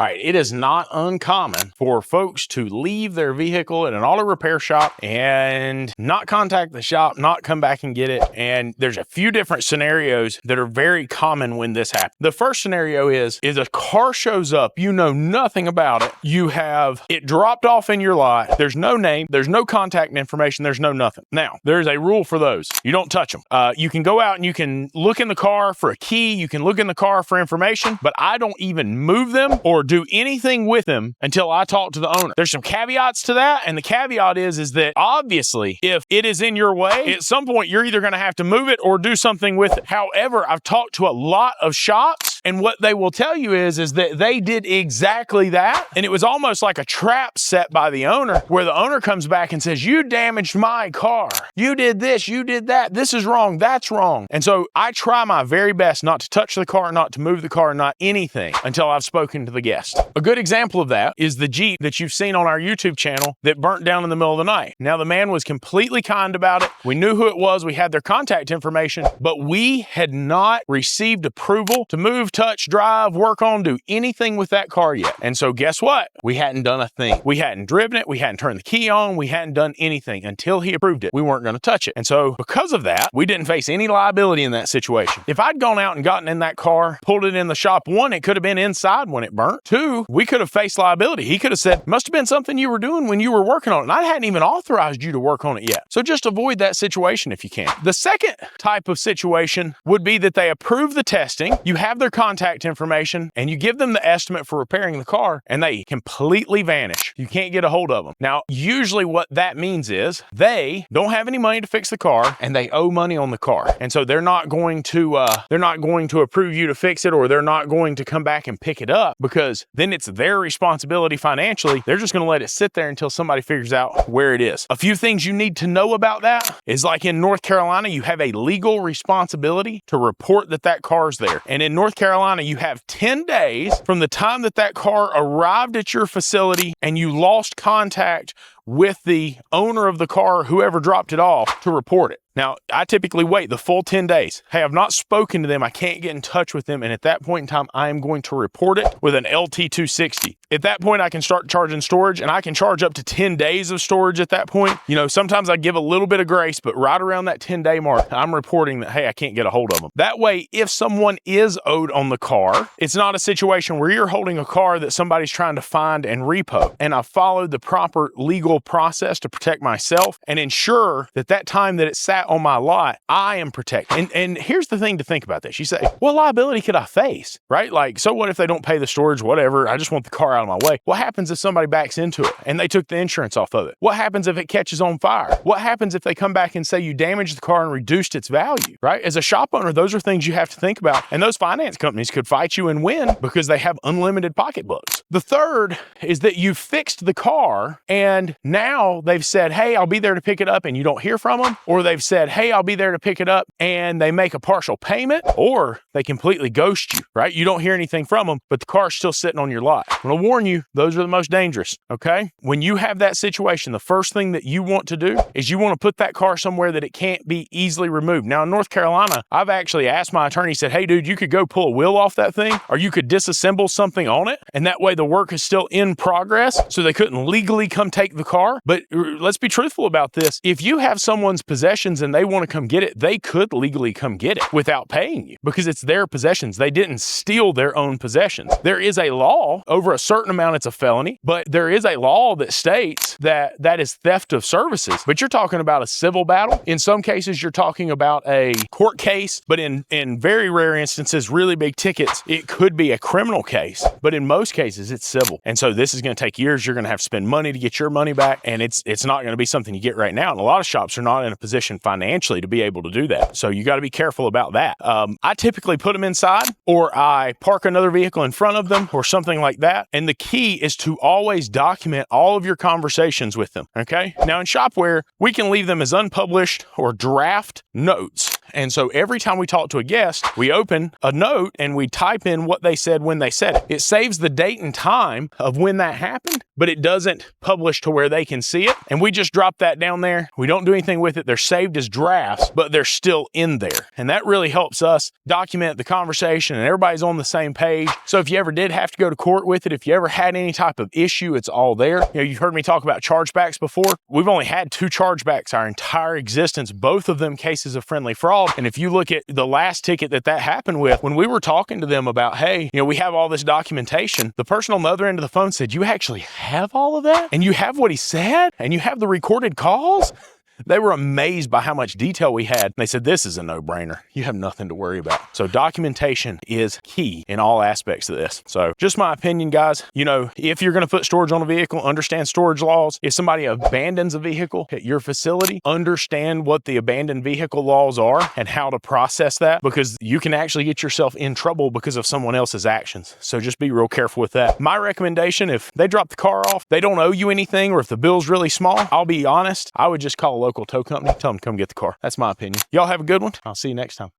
All right, it is not uncommon for folks to leave their vehicle at an auto repair shop and not contact the shop, not come back and get it. And there's a few different scenarios that are very common when this happens. The first scenario is a car shows up, you know nothing about it. You have it dropped off in your lot. There's no name, there's no contact information, there's no nothing. Now, there's a rule for those. You don't touch them. You can go out and you can look in the car for a key, you can look in the car for information, but I don't even move them or do anything with them until I talk to the owner. There's some caveats to that, and the caveat is that obviously if it is in your way, at some point you're either going to have to move it or do something with it. However, I've talked to a lot of shops, and what they will tell you is that they did exactly that, and it was almost like a trap set by the owner, where the owner comes back and says, you damaged my car, you did this, you did that, this is wrong, that's wrong. And so I try my very best not to touch the car, not to move the car, not anything until I've spoken to the guest. A good example of that is the Jeep that you've seen on our YouTube channel that burnt down in the middle of the night. Now, the man was completely kind about it. We knew who it was. We had their contact information, but we had not received approval to move, touch, drive, work on, do anything with that car yet. And so guess what? We hadn't done a thing. We hadn't driven it. We hadn't turned the key on. We hadn't done anything until he approved it. We weren't going to touch it. And so because of that, we didn't face any liability in that situation. If I'd gone out and gotten in that car, pulled it in the shop, one, it could have been inside when it burnt. Two, we could have faced liability. He could have said, must have been something you were doing when you were working on it, and I hadn't even authorized you to work on it yet. So just avoid that situation if you can. The second type of situation would be that they approve the testing, you have their contact information, and you give them the estimate for repairing the car, and they completely vanish. You can't get a hold of them. Now, usually what that means is they don't have any money to fix the car, and they owe money on the car. And so they're not going to approve you to fix it, or they're not going to come back and pick it up, because then it's their responsibility financially. They're just going to let it sit there until somebody figures out where it is. A few things you need to know about that is, like in North Carolina, you have a legal responsibility to report that car's there. And in North Carolina, you have 10 days from the time that car arrived at your facility and you lost contact with the owner of the car, whoever dropped it off, to report it. Now, I typically wait the full 10 days. Hey, I've not spoken to them. I can't get in touch with them. And at that point in time, I am going to report it with an LT260. At that point, I can start charging storage, and I can charge up to 10 days of storage at that point. You know, sometimes I give a little bit of grace, but right around that 10-day mark, I'm reporting that, hey, I can't get a hold of them. That way, if someone is owed on the car, it's not a situation where you're holding a car that somebody's trying to find and repo. And I followed the proper legal process to protect myself and ensure that time that it sat on my lot, I am protected. And here's the thing to think about this. You say, what liability could I face, right? Like, so what if they don't pay the storage, whatever, I just want the car out of my way. What happens if somebody backs into it and they took the insurance off of it? What happens if it catches on fire? What happens if they come back and say you damaged the car and reduced its value, right? As a shop owner, those are things you have to think about. And those finance companies could fight you and win because they have unlimited pocketbooks. The third is that you fixed the car and now they've said, hey, I'll be there to pick it up, and you don't hear from them. Or they've said, hey, I'll be there to pick it up, and they make a partial payment, or they completely ghost you, right? You don't hear anything from them, but the car's still sitting on your lot. I'm gonna warn you, those are the most dangerous, okay? When you have that situation, the first thing that you want to do is you want to put that car somewhere that it can't be easily removed. Now, in North Carolina, I've actually asked my attorney, said, hey, dude, you could go pull a wheel off that thing, or you could disassemble something on it, and that way the work is still in progress, so they couldn't legally come take the car. But let's be truthful about this. If you have someone's possessions and they want to come get it, they could legally come get it without paying you because it's their possessions. They didn't steal their own possessions. There is a law over a certain amount, it's a felony, but there is a law that states that is theft of services. But you're talking about a civil battle. In some cases, you're talking about a court case, but in very rare instances, really big tickets, it could be a criminal case. But in most cases, it's civil. And so this is going to take years. You're going to have to spend money to get your money back, and it's not going to be something you get right now. And a lot of shops are not in a position financially to be able to do that. So you got to be careful about that. I typically put them inside, or I park another vehicle in front of them or something like that. And the key is to always document all of your conversations with them. Okay. Now in Shopware, we can leave them as unpublished or draft notes. And so every time we talk to a guest, we open a note and we type in what they said when they said it. It saves the date and time of when that happened, but it doesn't publish to where they can see it. And we just drop that down there. We don't do anything with it. They're saved as drafts, but they're still in there. And that really helps us document the conversation and everybody's on the same page. So if you ever did have to go to court with it, if you ever had any type of issue, it's all there. You know, you've heard me talk about chargebacks before. We've only had 2 chargebacks our entire existence, both of them cases of friendly fraud. And if you look at the last ticket that happened with, when we were talking to them about, hey, you know, we have all this documentation, the person on the other end of the phone said, you actually have all of that? And you have what he said? And you have the recorded calls? They were amazed by how much detail we had. And they said, this is a no-brainer. You have nothing to worry about. So documentation is key in all aspects of this. So just my opinion, guys. You know, if you're going to put storage on a vehicle, understand storage laws. If somebody abandons a vehicle at your facility, understand what the abandoned vehicle laws are and how to process that, because you can actually get yourself in trouble because of someone else's actions. So just be real careful with that. My recommendation, if they drop the car off, they don't owe you anything, or if the bill's really small, I'll be honest, I would just call a local tow company, tell them to come get the car. That's my opinion. Y'all have a good one. I'll see you next time.